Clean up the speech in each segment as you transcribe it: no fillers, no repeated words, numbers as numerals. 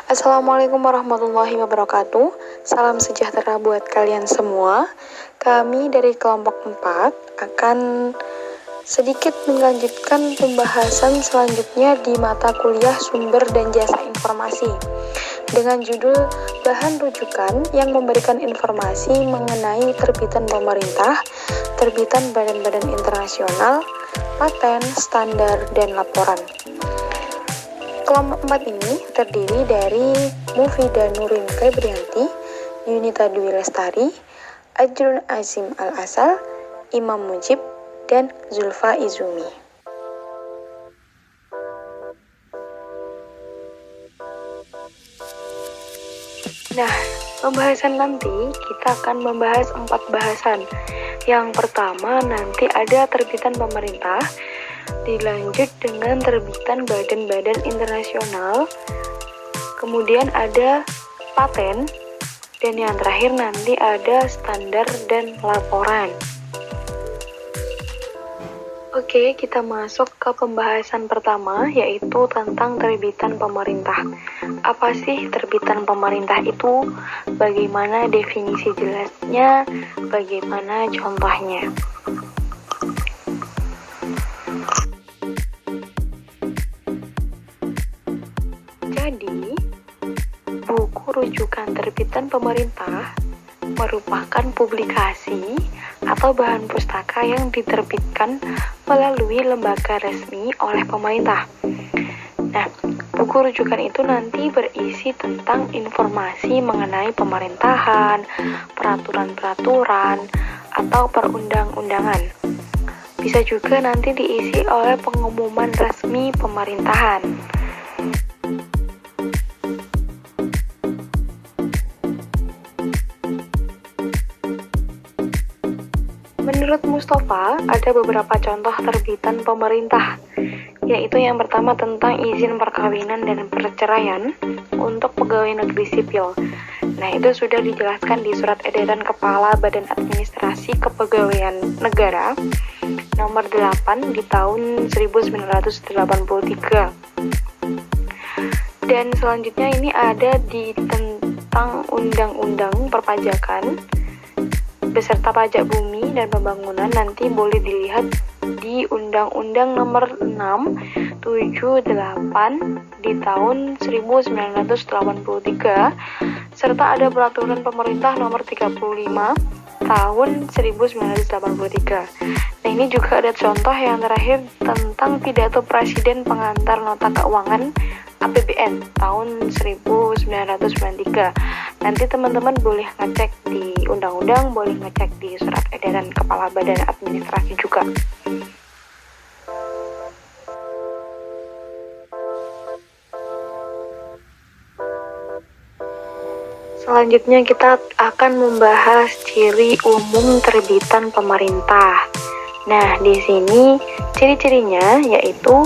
Assalamualaikum warahmatullahi wabarakatuh. Salam sejahtera buat kalian semua. Kami dari kelompok 4 akan sedikit melanjutkan pembahasan selanjutnya di mata kuliah Sumber dan Jasa Informasi dengan judul Bahan Rujukan yang memberikan informasi mengenai terbitan pemerintah, terbitan badan-badan internasional, paten, standar, dan laporan. Kelompok 4 ini terdiri dari Mufidah Nurin Febrianti, Yunita Dwi Lestari, Ajrun Azim Al-Asal, Imam Mujib, dan Zulfa Izumi. Nah, pembahasan nanti kita akan membahas 4 bahasan. Yang pertama nanti ada terbitan pemerintah, dilanjut dengan terbitan badan-badan internasional, kemudian ada paten, dan yang terakhir nanti ada standar dan laporan. Oke, kita masuk ke pembahasan pertama, yaitu tentang terbitan pemerintah. Apa sih terbitan pemerintah itu? Bagaimana definisi jelasnya? Bagaimana contohnya? Jadi, buku rujukan terbitan pemerintah merupakan publikasi atau bahan pustaka yang diterbitkan melalui lembaga resmi oleh pemerintah. Nah, buku rujukan itu nanti berisi tentang informasi mengenai pemerintahan, peraturan-peraturan, atau perundang-undangan. Bisa juga nanti diisi oleh pengumuman resmi pemerintahan. Menurut Mustafa, ada beberapa contoh terbitan pemerintah, yaitu yang pertama tentang izin perkawinan dan perceraian untuk pegawai negeri sipil. Nah, itu sudah dijelaskan di Surat Edaran Kepala Badan Administrasi Kepegawaian Negara nomor 8 di tahun 1983. Dan selanjutnya ini ada di tentang Undang-Undang Perpajakan beserta pajak bumi dan pembangunan, nanti boleh dilihat di Undang-Undang nomor 678 di tahun 1983 serta ada peraturan pemerintah nomor 35 tahun 1983. Nah, ini juga ada contoh yang terakhir tentang pidato Presiden pengantar nota keuangan APBN tahun 1993. Nanti teman-teman boleh ngecek di undang-undang, boleh ngecek di Surat Edaran Kepala Badan Administrasi juga. Selanjutnya kita akan membahas ciri umum terbitan pemerintah. Nah, di sini ciri-cirinya yaitu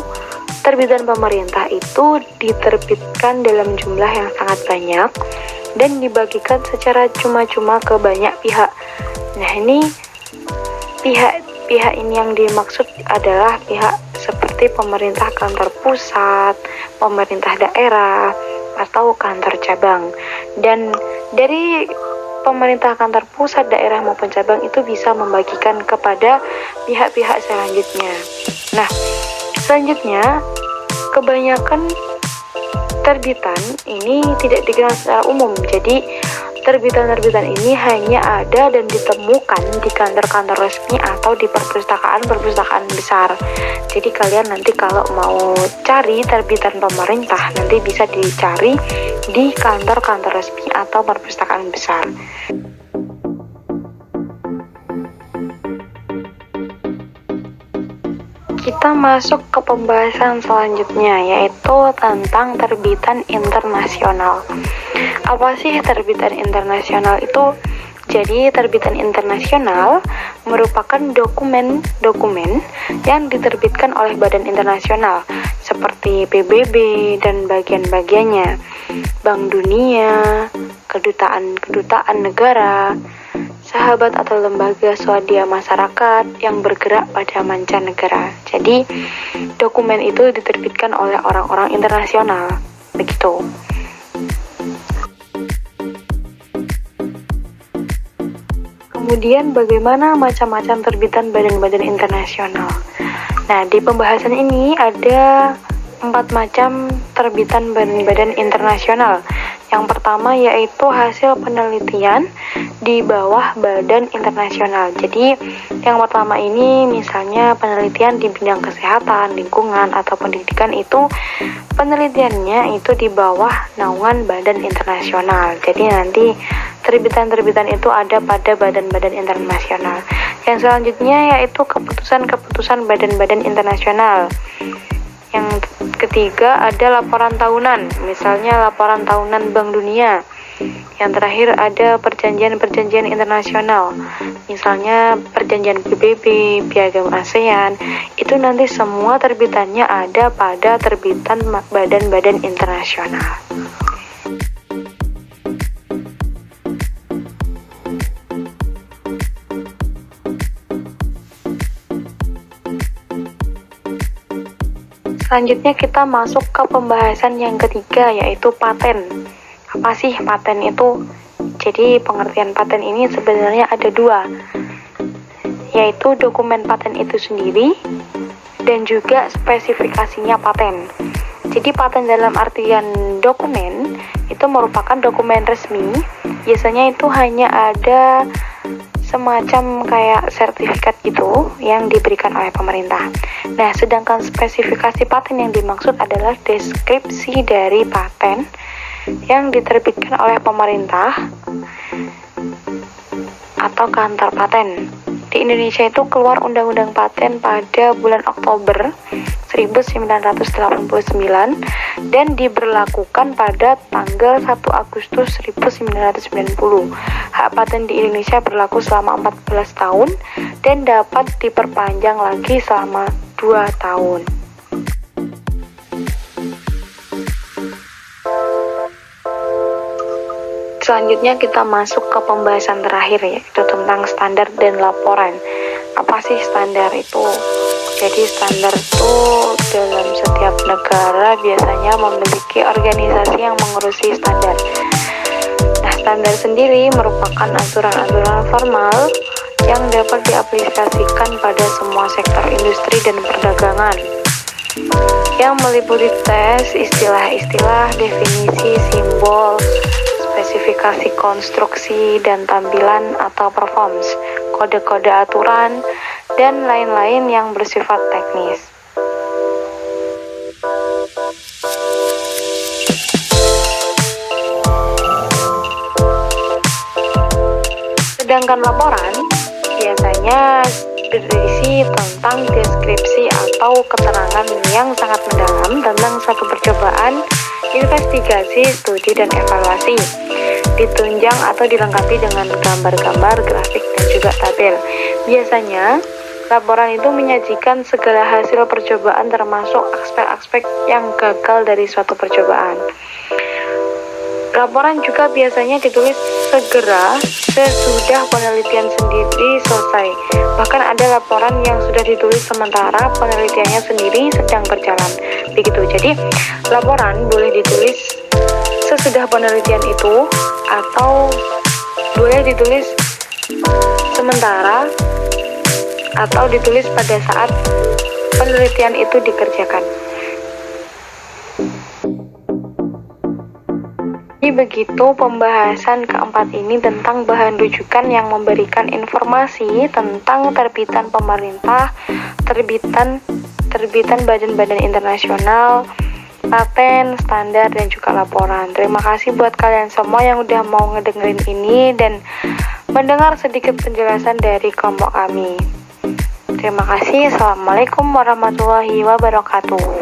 terbitan pemerintah itu diterbitkan dalam jumlah yang sangat banyak dan dibagikan secara cuma-cuma ke banyak pihak. Nah, ini pihak ini yang dimaksud adalah pihak seperti pemerintah kantor pusat, pemerintah daerah, atau kantor cabang. Dan dari pemerintah kantor pusat, daerah maupun cabang itu bisa membagikan kepada pihak-pihak selanjutnya. Nah, selanjutnya kebanyakan terbitan ini tidak dikenal secara umum. Jadi terbitan-terbitan ini hanya ada dan ditemukan di kantor-kantor resmi atau di perpustakaan-perpustakaan besar. Jadi kalian nanti kalau mau cari terbitan pemerintah nanti bisa dicari di kantor-kantor resmi atau perpustakaan besar. Kita masuk ke pembahasan selanjutnya, yaitu tentang terbitan internasional. Apa sih terbitan internasional itu? Jadi, terbitan internasional merupakan dokumen-dokumen yang diterbitkan oleh badan internasional seperti PBB dan bagian-bagiannya, Bank Dunia, kedutaan-kedutaan negara, sahabat atau lembaga swadaya masyarakat yang bergerak pada mancanegara. Jadi, dokumen itu diterbitkan oleh orang-orang internasional, begitu. Kemudian bagaimana macam-macam terbitan badan-badan internasional. Nah, di pembahasan ini ada 4 macam terbitan badan-badan internasional. Yang pertama yaitu hasil penelitian di bawah badan internasional. Jadi yang pertama ini misalnya penelitian di bidang kesehatan, lingkungan, atau pendidikan, itu penelitiannya itu di bawah naungan badan internasional. Jadi nanti terbitan-terbitan itu ada pada badan-badan internasional. Yang selanjutnya yaitu keputusan-keputusan badan-badan internasional. Yang ketiga ada laporan tahunan, misalnya laporan tahunan Bank Dunia. Yang terakhir ada perjanjian-perjanjian internasional, misalnya perjanjian PBB, Piagam ASEAN. Itu nanti semua terbitannya ada pada terbitan badan-badan internasional. Selanjutnya kita masuk ke pembahasan yang ketiga, yaitu paten. Apa sih paten itu? Jadi pengertian paten ini sebenarnya ada 2, yaitu dokumen paten itu sendiri dan juga spesifikasinya paten. Jadi paten dalam artian dokumen itu merupakan dokumen resmi. Biasanya itu hanya ada semacam kayak sertifikat gitu yang diberikan oleh pemerintah. Nah, sedangkan spesifikasi paten yang dimaksud adalah deskripsi dari paten yang diterbitkan oleh pemerintah atau kantor paten. Di Indonesia itu keluar Undang-Undang Paten pada bulan Oktober 1989 dan diberlakukan pada tanggal 1 Agustus 1990. Hak paten di Indonesia berlaku selama 14 tahun dan dapat diperpanjang lagi selama 2 tahun. Selanjutnya kita masuk ke pembahasan terakhir, yaitu tentang standar dan laporan. Apa sih standar itu? Jadi standar itu dalam setiap negara biasanya memiliki organisasi yang mengurusi standar. Nah, standar sendiri merupakan aturan-aturan formal yang dapat diaplikasikan pada semua sektor industri dan perdagangan, yang meliputi tes, istilah-istilah, definisi, simbol, spesifikasi konstruksi dan tampilan atau performs, kode-kode aturan, dan lain-lain yang bersifat teknis. Sedangkan laporan biasanya berisi tentang deskripsi atau keterangan yang sangat mendalam tentang satu percobaan, investigasi, studi, dan evaluasi, ditunjang atau dilengkapi dengan gambar-gambar, grafik, dan juga tabel. Biasanya, laporan itu menyajikan segala hasil percobaan termasuk aspek-aspek yang gagal dari suatu percobaan. Laporan juga biasanya ditulis segera sesudah penelitian sendiri selesai. Bahkan ada laporan yang sudah ditulis sementara penelitiannya sendiri sedang berjalan. Begitu. Jadi, laporan boleh ditulis sesudah penelitian itu atau boleh ditulis sementara atau ditulis pada saat penelitian itu dikerjakan. Jadi begitu pembahasan keempat ini tentang bahan rujukan yang memberikan informasi tentang terbitan pemerintah, terbitan badan-badan internasional, paten, standar, dan juga laporan. Terima kasih buat kalian semua yang udah mau ngedengerin ini dan mendengar sedikit penjelasan dari kelompok kami. Terima kasih. Assalamualaikum warahmatullahi wabarakatuh.